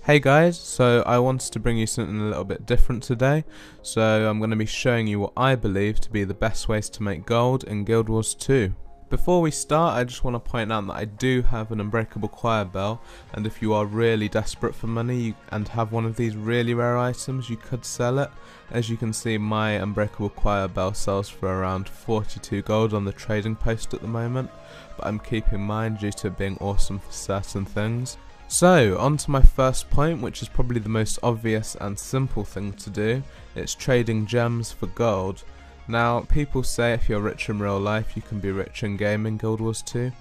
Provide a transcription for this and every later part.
Hey guys, so I wanted to bring you something a little bit different today. So I'm going to be showing you what I believe to be the best ways to make gold in Guild Wars 2. Before we start, I just want to point out that I do have an unbreakable choir bell, and if you are really desperate for money and have one of these really rare items, you could sell it. As you can see, my unbreakable choir bell sells for around 42 gold on the trading post at the moment, but I'm keeping mine due to it being awesome for certain things. So, on to my first point, which is probably the most obvious and simple thing to do. It's trading gems for gold. Now, people say if you're rich in real life, you can be rich in game in Guild Wars 2.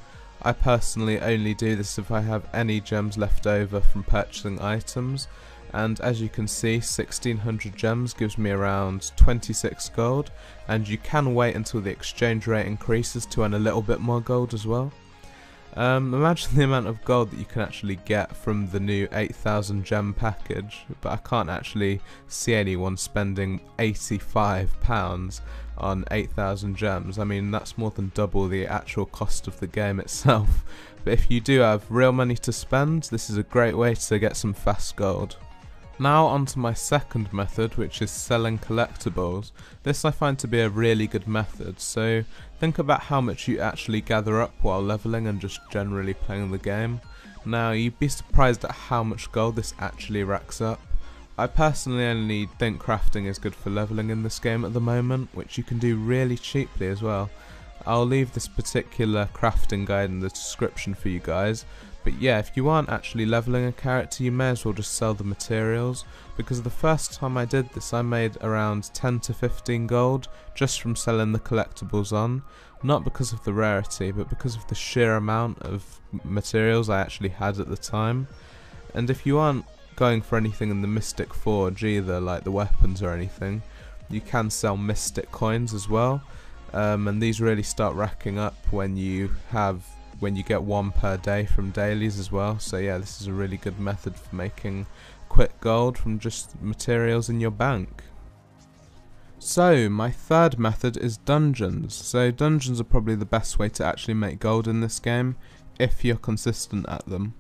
I personally only do this if I have any gems left over from purchasing items, and as you can see, 1600 gems gives me around 26 gold, and you can wait until the exchange rate increases to earn a little bit more gold as well. Imagine the amount of gold that you can actually get from the new 8,000 gem package, but I can't actually see anyone spending £85 on 8,000 gems. I mean, that's more than double the actual cost of the game itself. But if you do have real money to spend, this is a great way to get some fast gold. Now on to my second method, which is selling collectibles. This I find to be a really good method, so think about how much you actually gather up while leveling and just generally playing the game. Now you'd be surprised at how much gold this actually racks up. I personally only think crafting is good for leveling in this game at the moment, which you can do really cheaply as well. I'll leave this particular crafting guide in the description for you guys. But yeah, if you aren't actually leveling a character, you may as well just sell the materials, because the first time I did this I made around 10 to 15 gold just from selling the collectibles on, not because of the rarity but because of the sheer amount of materials I actually had at the time. And if you aren't going for anything in the Mystic Forge either, like the weapons or anything, you can sell Mystic coins as well, and these really start racking up when you get one per day from dailies as well. So yeah, this is a really good method for making quick gold from just materials in your bank. So my third method is dungeons. So dungeons are probably the best way to actually make gold in this game if you're consistent at them.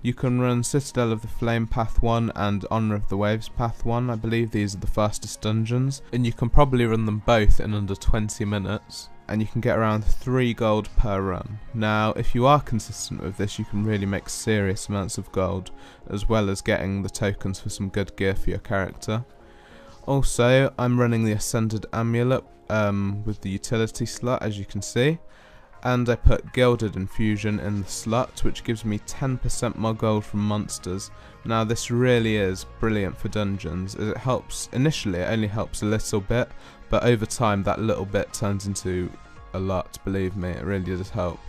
You can run Citadel of the Flame Path 1 and Honour of the Waves Path 1, I believe these are the fastest dungeons, and you can probably run them both in under 20 minutes. And you can get around 3 gold per run. Now if you are consistent with this, you can really make serious amounts of gold, as well as getting the tokens for some good gear for your character. Also, I'm running the Ascended Amulet with the utility slot, as you can see, and I put Gilded Infusion in the slot, which gives me 10% more gold from monsters. Now this really is brilliant for dungeons, as it helps. Initially it only helps a little bit, but over time that little bit turns into a lot, believe me, it really does help.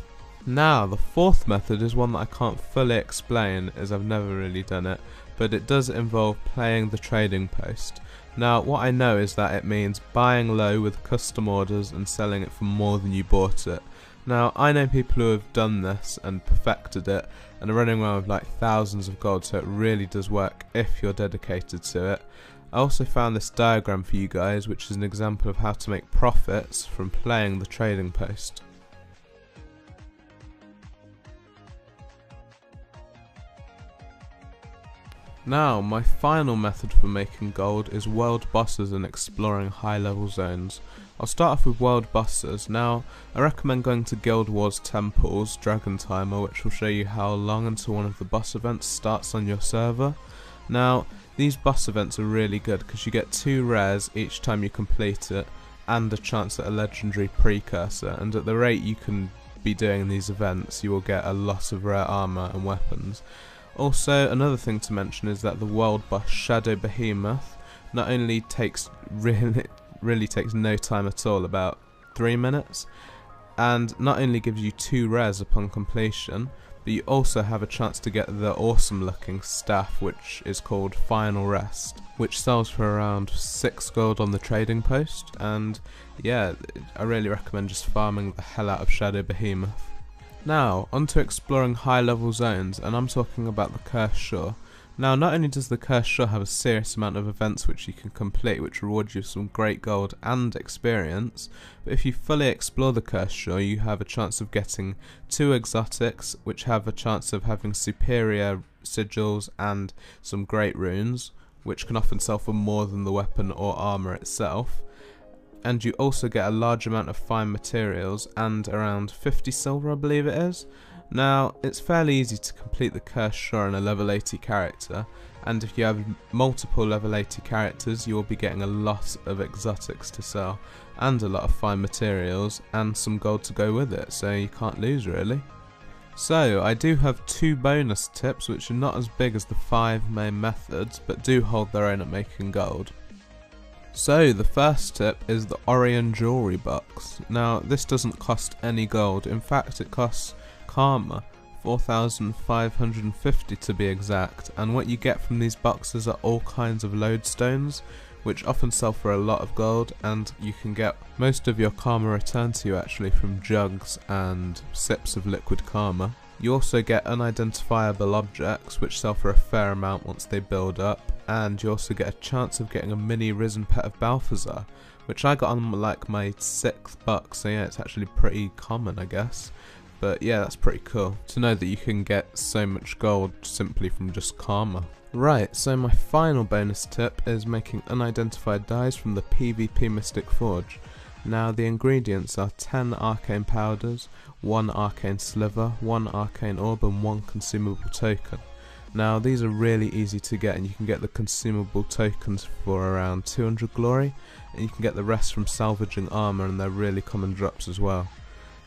Now the fourth method is one that I can't fully explain, as I've never really done it, but it does involve playing the trading post. Now what I know is that it means buying low with custom orders and selling it for more than you bought it. Now I know people who have done this and perfected it and are running around with like thousands of gold, so it really does work if you're dedicated to it. I also found this diagram for you guys, which is an example of how to make profits from playing the trading post. Now, my final method for making gold is world bosses and exploring high level zones. I'll start off with world bosses. Now, I recommend going to Guild Wars Temple's Dragon Timer, which will show you how long until one of the boss events starts on your server. Now, these boss events are really good because you get 2 rares each time you complete it, and a chance at a legendary precursor, and at the rate you can be doing these events, you will get a lot of rare armor and weapons. Also, another thing to mention is that the world boss Shadow Behemoth not only takes really takes no time at all, about 3 minutes, and not only gives you 2 rares upon completion, but you also have a chance to get the awesome looking staff, which is called Final Rest, which sells for around 6 gold on the trading post. And yeah, I really recommend just farming the hell out of Shadow Behemoth. Now, onto exploring high level zones, and I'm talking about the Cursed Shore. Now, not only does the Cursed Shore have a serious amount of events which you can complete which reward you with some great gold and experience, but if you fully explore the Cursed Shore you have a chance of getting 2 exotics which have a chance of having superior sigils and some great runes, which can often sell for more than the weapon or armour itself. And you also get a large amount of fine materials and around 50 silver, I believe it is. Now, it's fairly easy to complete the Cursed Shore in a level 80 character, and if you have multiple level 80 characters you will be getting a lot of exotics to sell, and a lot of fine materials, and some gold to go with it, so you can't lose really. So, I do have 2 bonus tips which are not as big as the 5 main methods, but do hold their own at making gold. So, the first tip is the Orion Jewelry Box. Now, this doesn't cost any gold, in fact it costs karma, 4,550 to be exact, and what you get from these boxes are all kinds of lodestones, which often sell for a lot of gold, and you can get most of your karma returned to you actually from jugs and sips of liquid karma. You also get unidentifiable objects which sell for a fair amount once they build up, and you also get a chance of getting a mini risen pet of Balthazar, which I got on like my 6th buck, so yeah, it's actually pretty common I guess. But yeah, that's pretty cool to know that you can get so much gold simply from just karma. Right, so my final bonus tip is making unidentified dyes from the PvP Mystic Forge. Now the ingredients are 10 arcane powders, 1 arcane sliver, 1 arcane orb and 1 consumable token. Now these are really easy to get, and you can get the consumable tokens for around 200 glory, and you can get the rest from salvaging armour, and they're really common drops as well.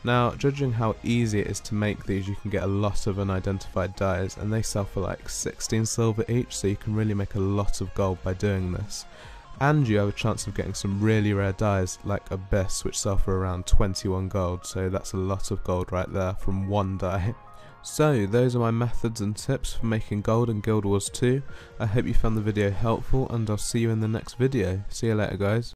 Now, judging how easy it is to make these, you can get a lot of unidentified dyes, and they sell for like 16 silver each, so you can really make a lot of gold by doing this. And you have a chance of getting some really rare dyes like Abyss, which sell for around 21 gold, so that's a lot of gold right there from 1 dye. So, those are my methods and tips for making gold in Guild Wars 2. I hope you found the video helpful, and I'll see you in the next video. See you later guys.